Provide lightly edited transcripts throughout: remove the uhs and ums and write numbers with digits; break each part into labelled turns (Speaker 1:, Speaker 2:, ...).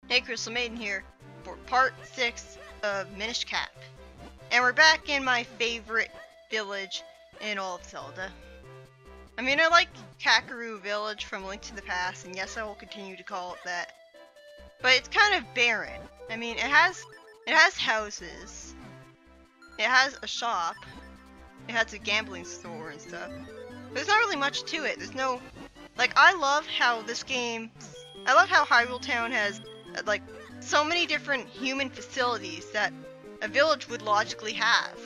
Speaker 1: Hey, Crystal Maiden here for part 6 of Minish Cap. And we're back in my favorite village in all of Zelda. I mean, I like Kakaroo Village from Link to the Past, and yes, I will continue to call it that. But it's kind of barren. I mean, it has houses. It has a shop. It has a gambling store and stuff. But there's not really much to it. There's no... Like, I love how Hyrule Town has like so many different human facilities that a village would logically have.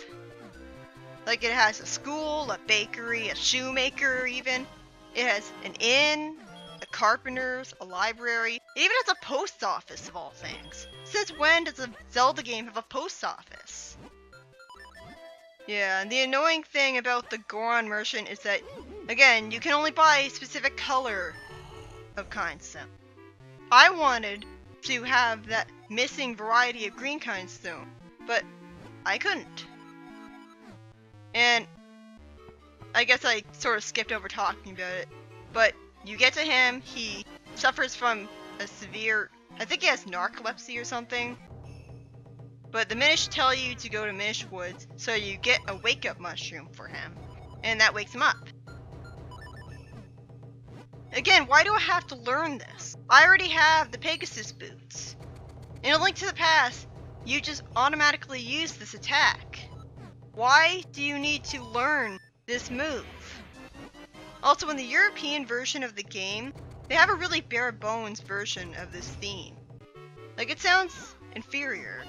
Speaker 1: Like, it has a school, a bakery, a shoemaker even. It has an inn, a carpenter's, a library. It even has a post office of all things. Since when does a Zelda game have a post office? Yeah, and the annoying thing about the Goron merchant is that, again, you can only buy a specific color of kind stone. I wanted to have that missing variety of green kind stone, but I couldn't. And I guess I sort of skipped over talking about it, but you get to him, he suffers from a severe, I think he has narcolepsy or something, but the Minish tell you to go to Minish Woods, so you get a wake-up mushroom for him, and that wakes him up. Again, why do I have to learn this? I already have the Pegasus boots. In A Link to the Past, you just automatically use this attack. Why do you need to learn this move? Also, in the European version of the game, they have a really bare bones version of this theme. Like, it sounds inferior.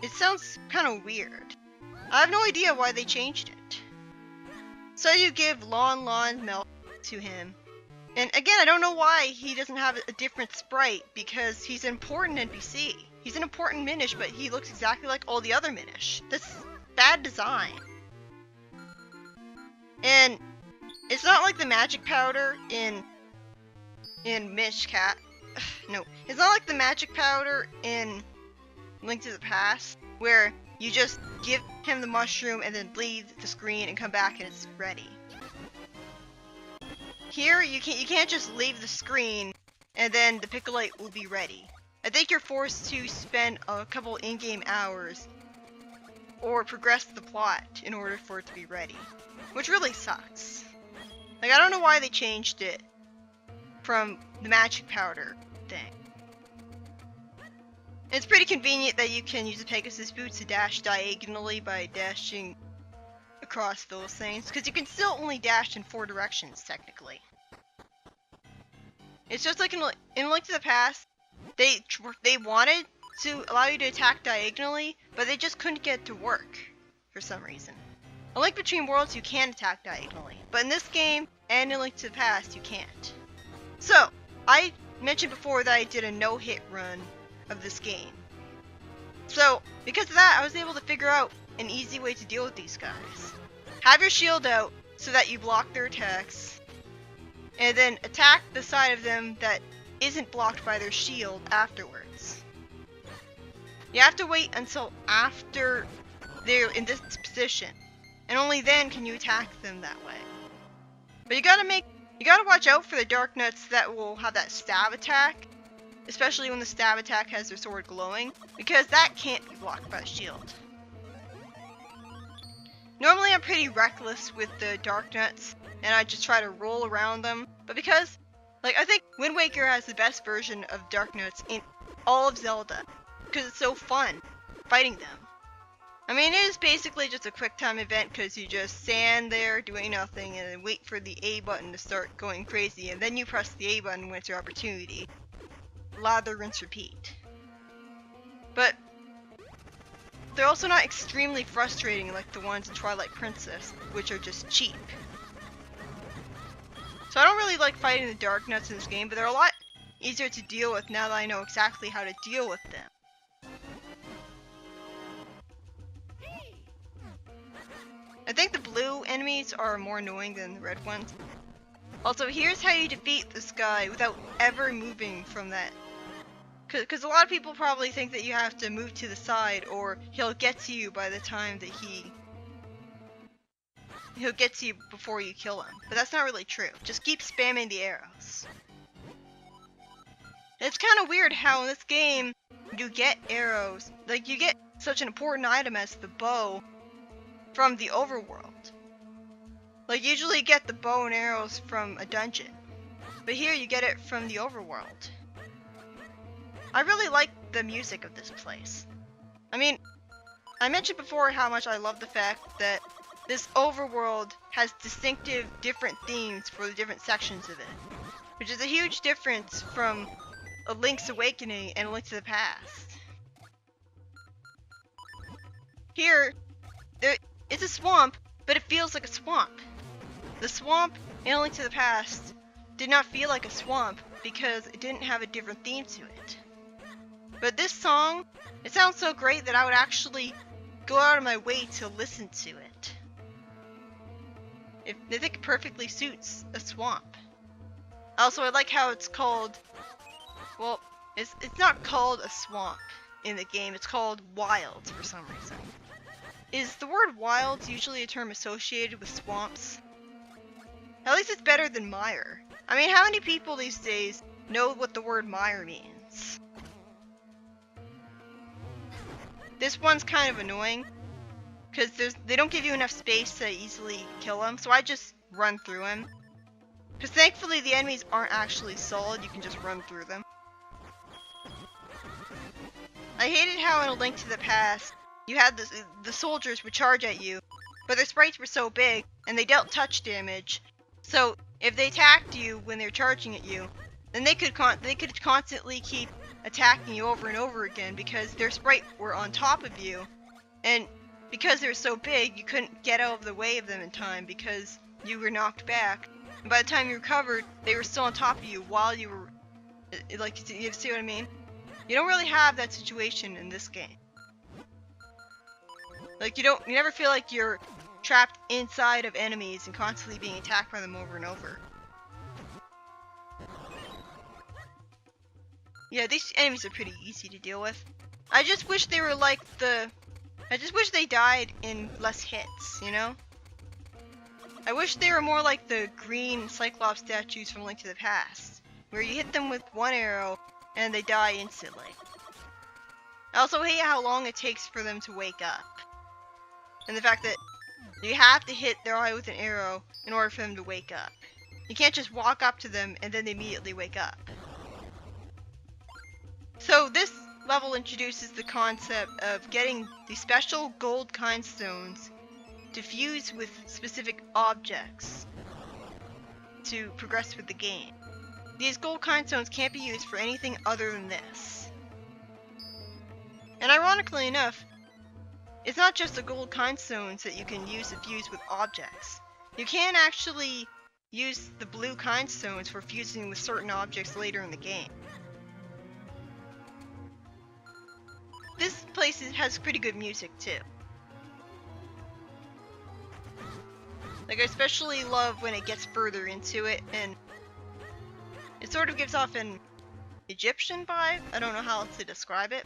Speaker 1: It sounds kind of weird. I have no idea why they changed it. So you give Lon milk to him. And again, I don't know why he doesn't have a different sprite, because he's an important NPC. He's an important Minish, but he looks exactly like all the other Minish. That's bad design. And it's not like the magic powder in Minish Cap. No, it's not like the magic powder in Link to the Past, where you just give him the mushroom and then leave the screen and come back and it's ready. Here, you can't just leave the screen and then the Picolite will be ready. I think you're forced to spend a couple in-game hours or progress the plot in order for it to be ready, which really sucks. Like, I don't know why they changed it from the magic powder thing. It's pretty convenient that you can use the Pegasus boots to dash diagonally by dashing across those things, because you can still only dash in 4 directions, technically. It's just like in Link to the Past, they wanted to allow you to attack diagonally, but they just couldn't get it to work for some reason. In Link Between Worlds, you can attack diagonally, but in this game, and in Link to the Past, you can't. So, I mentioned before that I did a no-hit run of this game. So, because of that, I was able to figure out an easy way to deal with these guys. Have your shield out so that you block their attacks, and then attack the side of them that isn't blocked by their shield afterwards. You have to wait until after they're in this position, and only then can you attack them that way. But you gotta watch out for the Dark Nuts that will have that stab attack, especially when the stab attack has their sword glowing, because that can't be blocked by the shield. Normally I'm pretty reckless with the Dark Nuts, and I just try to roll around them, but because, like, I think Wind Waker has the best version of Dark Nuts in all of Zelda, because it's so fun fighting them. I mean, it is basically just a quick time event, because you just stand there doing nothing and then wait for the A button to start going crazy, and then you press the A button when it's your opportunity. Lather, rinse, repeat. But they're also not extremely frustrating like the ones in Twilight Princess, which are just cheap. So I don't really like fighting the Dark Nuts in this game, but they're a lot easier to deal with now that I know exactly how to deal with them. I think the blue enemies are more annoying than the red ones. Also, here's how you defeat this guy without ever moving from that. Because a lot of people probably think that you have to move to the side, or he'll get to you by the time that he'll get to you before you kill him. But that's not really true. Just keep spamming the arrows. It's kind of weird how in this game you get arrows, like you get such an important item as the bow from the overworld. Like usually you get the bow and arrows from a dungeon, but here you get it from the overworld. I really like the music of this place. I mean, I mentioned before how much I love the fact that this overworld has distinctive different themes for the different sections of it, which is a huge difference from A Link's Awakening and A Link to the Past. Here, it's a swamp, but it feels like a swamp. The swamp in A Link to the Past did not feel like a swamp because it didn't have a different theme to it. But this song, it sounds so great that I would actually go out of my way to listen to it. I think it perfectly suits a swamp. Also, I like how it's called, well, it's not called a swamp in the game, it's called wilds for some reason. Is the word wilds usually a term associated with swamps? At least it's better than mire. I mean, how many people these days know what the word mire means? This one's kind of annoying, because they don't give you enough space to easily kill them, so I just run through them. Because thankfully the enemies aren't actually solid, you can just run through them. I hated how in A Link to the Past, you had the soldiers would charge at you, but their sprites were so big, and they dealt touch damage, so if they attacked you when they're charging at you, then they could constantly keep attacking you over and over again because their sprite were on top of you, and because they're so big you couldn't get out of the way of them in time because you were knocked back, and by the time you recovered they were still on top of you while you were, like, you see what I mean? You don't really have that situation in this game. Like you never feel like you're trapped inside of enemies and constantly being attacked by them over and over. Yeah, these enemies are pretty easy to deal with. I just wish they were like I just wish they died in less hits, you know? I wish they were more like the green Cyclops statues from Link to the Past, where you hit them with one arrow and they die instantly. I also hate how long it takes for them to wake up. And the fact that you have to hit their eye with an arrow in order for them to wake up. You can't just walk up to them and then they immediately wake up. So this level introduces the concept of getting the special gold kind stones to fuse with specific objects to progress with the game. These gold kind stones can't be used for anything other than this. And ironically enough, it's not just the gold kind stones that you can use to fuse with objects. You can actually use the blue kind stones for fusing with certain objects later in the game. This place has pretty good music too. Like, I especially love when it gets further into it and it sort of gives off an Egyptian vibe. I don't know how else to describe it.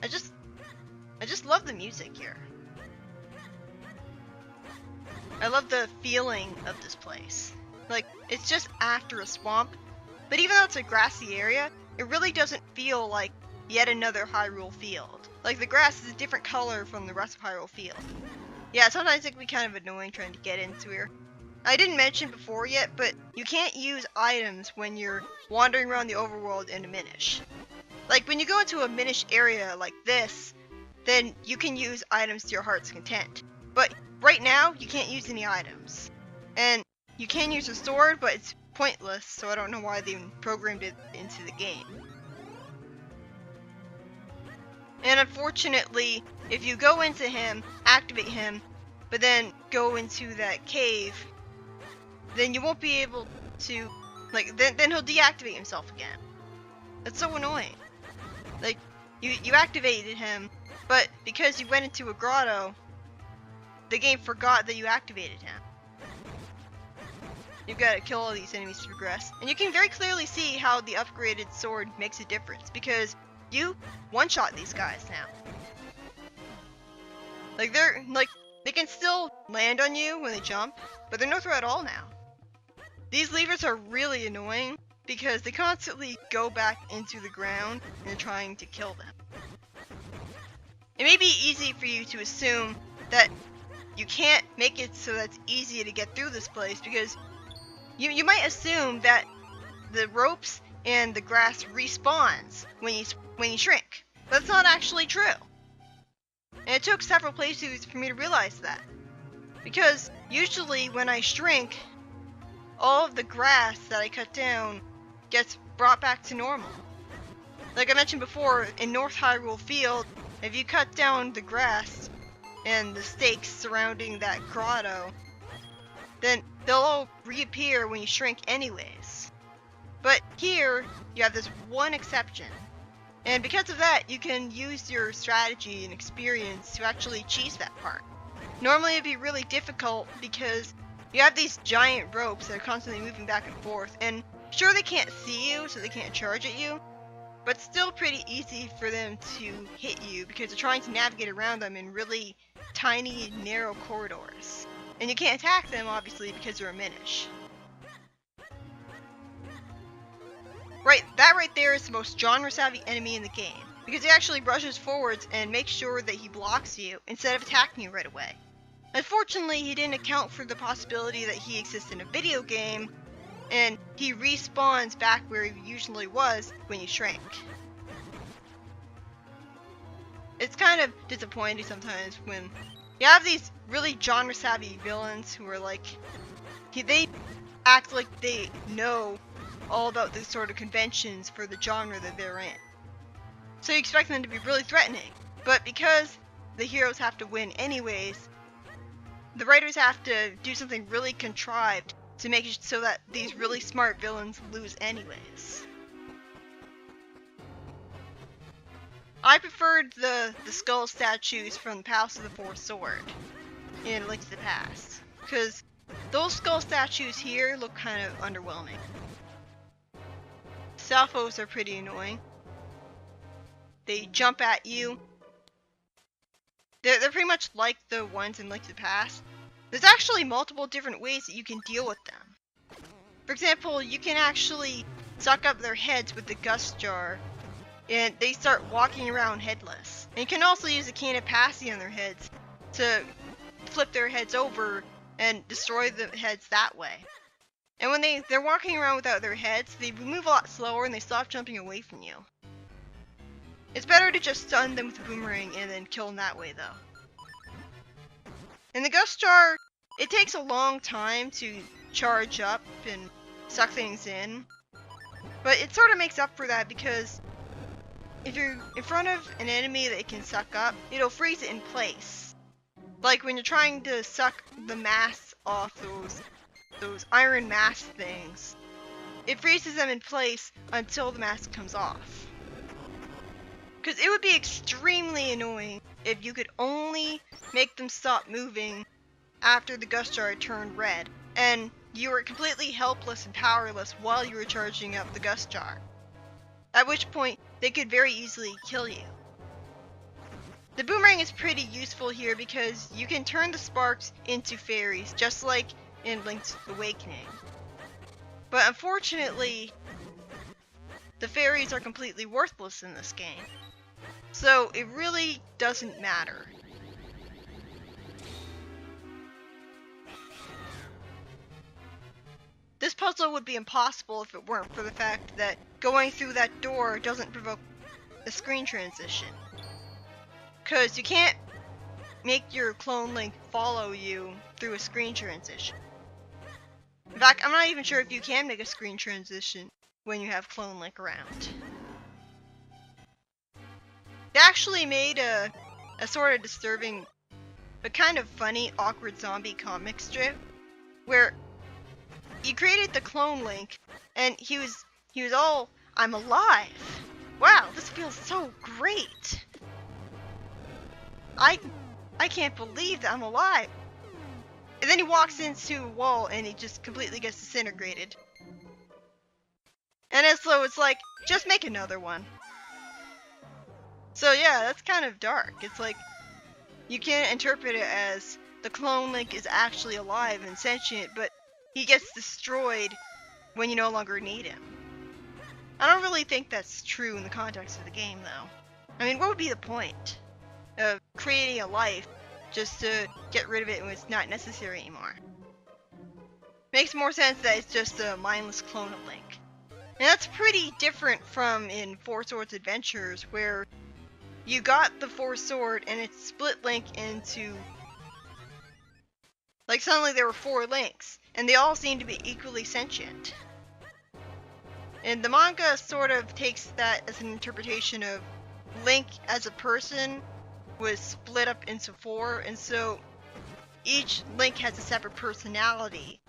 Speaker 1: I just love the music here. I love the feeling of this place. Like, it's just after a swamp, but even though it's a grassy area, it really doesn't feel like yet another Hyrule field. Like, the grass is a different color from the rest of Hyrule field. Yeah, sometimes it can be kind of annoying trying to get into here. I didn't mention before yet, but you can't use items when you're wandering around the overworld in a Minish. Like, when you go into a Minish area like this, then you can use items to your heart's content. But right now, you can't use any items. And you can use a sword, but it's pointless, so I don't know why they even programmed it into the game. And unfortunately, if you go into him, activate him, but then go into that cave, then you won't be able to, like, then he'll deactivate himself again. That's so annoying. Like, you activated him, but because you went into a grotto, the game forgot that you activated him. You've got to kill all these enemies to progress. And you can very clearly see how the upgraded sword makes a difference, because you one-shot these guys now. Like, they can still land on you when they jump, but they're no threat at all now. These levers are really annoying, because they constantly go back into the ground and are trying to kill them. It may be easy for you to assume that you can't make it so that's easy to get through this place, because you might assume that the ropes and the grass respawns when you shrink. But that's not actually true. And it took several playthroughs for me to realize that. Because usually when I shrink, all of the grass that I cut down gets brought back to normal. Like I mentioned before, in North Hyrule Field, if you cut down the grass and the stakes surrounding that grotto, then they'll all reappear when you shrink anyways. But here, you have this one exception. And because of that, you can use your strategy and experience to actually cheese that part. Normally it'd be really difficult because you have these giant ropes that are constantly moving back and forth, and sure they can't see you, so they can't charge at you, but still pretty easy for them to hit you because they're trying to navigate around them in really tiny, narrow corridors. And you can't attack them, obviously, because they're a Minish. Right, that right there is the most genre-savvy enemy in the game, because he actually rushes forwards and makes sure that he blocks you instead of attacking you right away. Unfortunately, he didn't account for the possibility that he exists in a video game, and he respawns back where he usually was when you shrink. It's kind of disappointing sometimes when you have these really genre-savvy villains who are like, they act like they know all about these sort of conventions for the genre that they're in. So you expect them to be really threatening, but because the heroes have to win anyways, the writers have to do something really contrived to make it so that these really smart villains lose anyways. I preferred the skull statues from the Palace of the Fourth Sword in Link to the Past, because those skull statues here look kind of underwhelming. Salphos are pretty annoying. They jump at you. They're pretty much like the ones in Link to the Past. There's actually multiple different ways that you can deal with them. For example, you can actually suck up their heads with the gust jar, and they start walking around headless. And you can also use a can of passy on their heads to flip their heads over and destroy the heads that way. And when they're walking around without their heads, they move a lot slower and they stop jumping away from you. It's better to just stun them with a boomerang and then kill them that way though. In the gust jar, it takes a long time to charge up and suck things in. But it sort of makes up for that because if you're in front of an enemy that it can suck up, it'll freeze it in place. Like when you're trying to suck the mass off those iron mask things, it freezes them in place until the mask comes off. Because it would be extremely annoying if you could only make them stop moving after the gust jar turned red, and you were completely helpless and powerless while you were charging up the gust jar. At which point, they could very easily kill you. The boomerang is pretty useful here because you can turn the sparks into fairies, just like in Link's Awakening. But unfortunately, the fairies are completely worthless in this game. So it really doesn't matter. This puzzle would be impossible if it weren't for the fact that going through that door doesn't provoke a screen transition. Because you can't make your clone Link follow you through a screen transition. In fact, I'm not even sure if you can make a screen transition when you have clone Link around. They actually made a sort of disturbing but kind of funny awkward zombie comic strip where you created the clone Link and he was all, "I'm alive. Wow, this feels so great. I can't believe that I'm alive." And then he walks into a wall and he just completely gets disintegrated. And so it's like, just make another one. So yeah, that's kind of dark. It's like, you can't interpret it as the clone Link is actually alive and sentient, but he gets destroyed when you no longer need him. I don't really think that's true in the context of the game, though. I mean, what would be the point of creating a life just to get rid of it when it's not necessary anymore? Makes more sense that it's just a mindless clone of Link. And that's pretty different from in Four Swords Adventures, where you got the Four Sword and it split Link into... like, suddenly there were 4 Links, and they all seem to be equally sentient. And the manga sort of takes that as an interpretation of Link as a person was split up into 4, and so each Link has a separate personality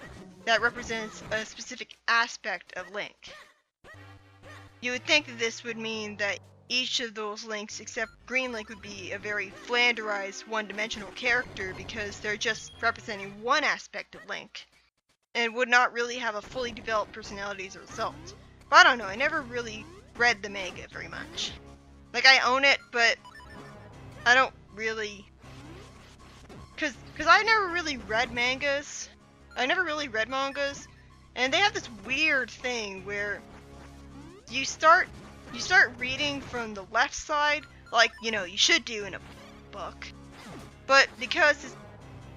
Speaker 1: that represents a specific aspect of Link. You would think that this would mean that each of those Links, except Green Link, would be a very flanderized, one-dimensional character because they're just representing one aspect of Link, and would not really have a fully developed personality as a result. But I don't know, I never really read the manga very much. Like, I own it, but I don't really... Cause I never really read mangas. I never really read mangas, and they have this weird thing where you start reading from the left side, like, you know, you should do in a book. But because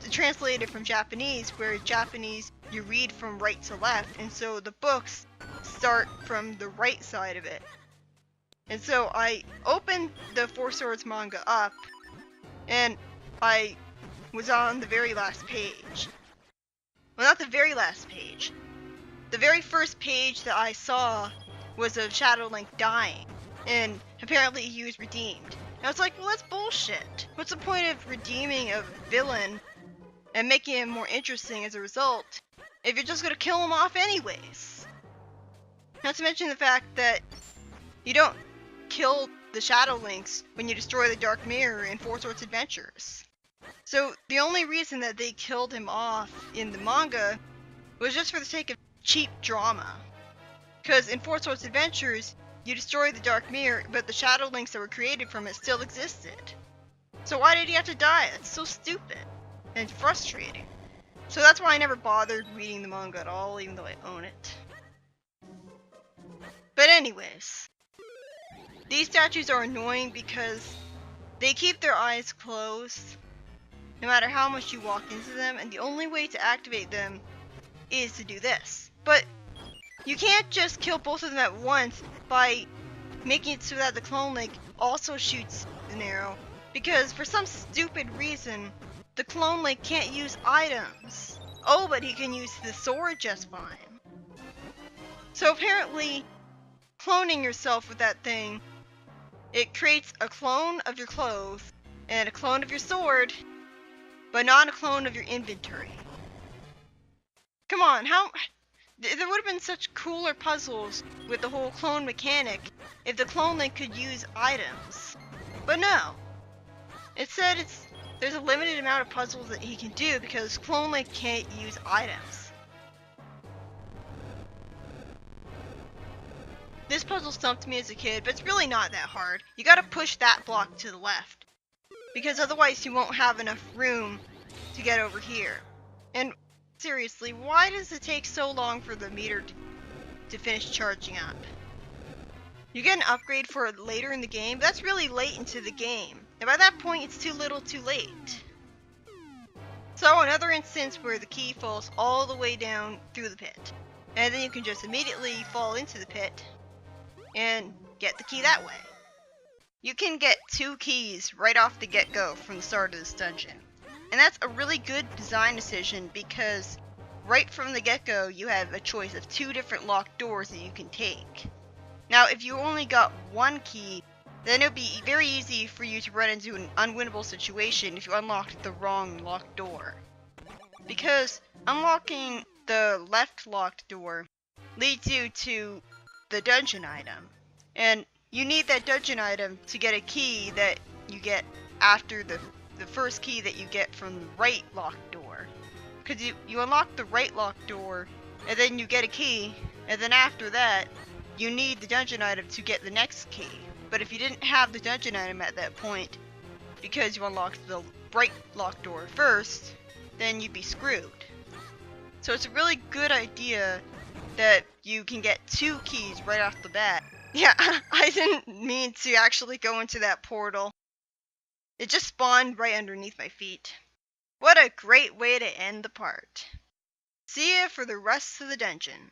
Speaker 1: it's translated from Japanese, where Japanese you read from right to left, and so the books start from the right side of it. And so I opened the Four Swords manga up, and I was on the very last page. Well, not the very last page. The very first page that I saw was of Shadow Link dying, and apparently he was redeemed. And I was like, well, that's bullshit. What's the point of redeeming a villain and making him more interesting as a result if you're just gonna kill him off anyways? Not to mention the fact that you don't kill the Shadow Links when you destroy the Dark Mirror in Four Swords Adventures. So the only reason that they killed him off in the manga was just for the sake of cheap drama. Because in Four Swords Adventures, you destroy the Dark Mirror, but the Shadow Links that were created from it still existed. So why did he have to die? That's so stupid and frustrating. So that's why I never bothered reading the manga at all, even though I own it. But anyways, these statues are annoying because they keep their eyes closed no matter how much you walk into them, and the only way to activate them is to do this. But you can't just kill both of them at once by making it so that the Clone Link also shoots an arrow, because for some stupid reason, the Clone Link can't use items. Oh, but he can use the sword just fine. So apparently, cloning yourself with that thing, it creates a clone of your clothes and a clone of your sword, but not a clone of your inventory. Come on, how... There would have been such cooler puzzles with the whole clone mechanic if the Clone Link could use items. But no. It said there's a limited amount of puzzles that he can do because Clone Link can't use items. This puzzle stumped me as a kid, but it's really not that hard. You gotta push that block to the left, because otherwise you won't have enough room to get over here. And seriously, why does it take so long for the meter to finish charging up? You get an upgrade for it later in the game, but that's really late into the game. And by that point, it's too little too late. So another instance where the key falls all the way down through the pit. And then you can just immediately fall into the pit and get the key that way. You can get 2 keys right off the get-go from the start of this dungeon. And that's a really good design decision because right from the get-go you have a choice of 2 different locked doors that you can take. Now if you only got 1 key, then it would be very easy for you to run into an unwinnable situation if you unlocked the wrong locked door. Because unlocking the left locked door leads you to the dungeon item. And you need that dungeon item to get a key that you get after the first key that you get from the right locked door. Because you unlock the right locked door, and then you get a key, and then after that, you need the dungeon item to get the next key. But if you didn't have the dungeon item at that point, because you unlocked the right locked door first, then you'd be screwed. So it's a really good idea that you can get 2 keys right off the bat Yeah, I didn't mean to actually go into that portal. It just spawned right underneath my feet. What a great way to end the part. See ya for the rest of the dungeon.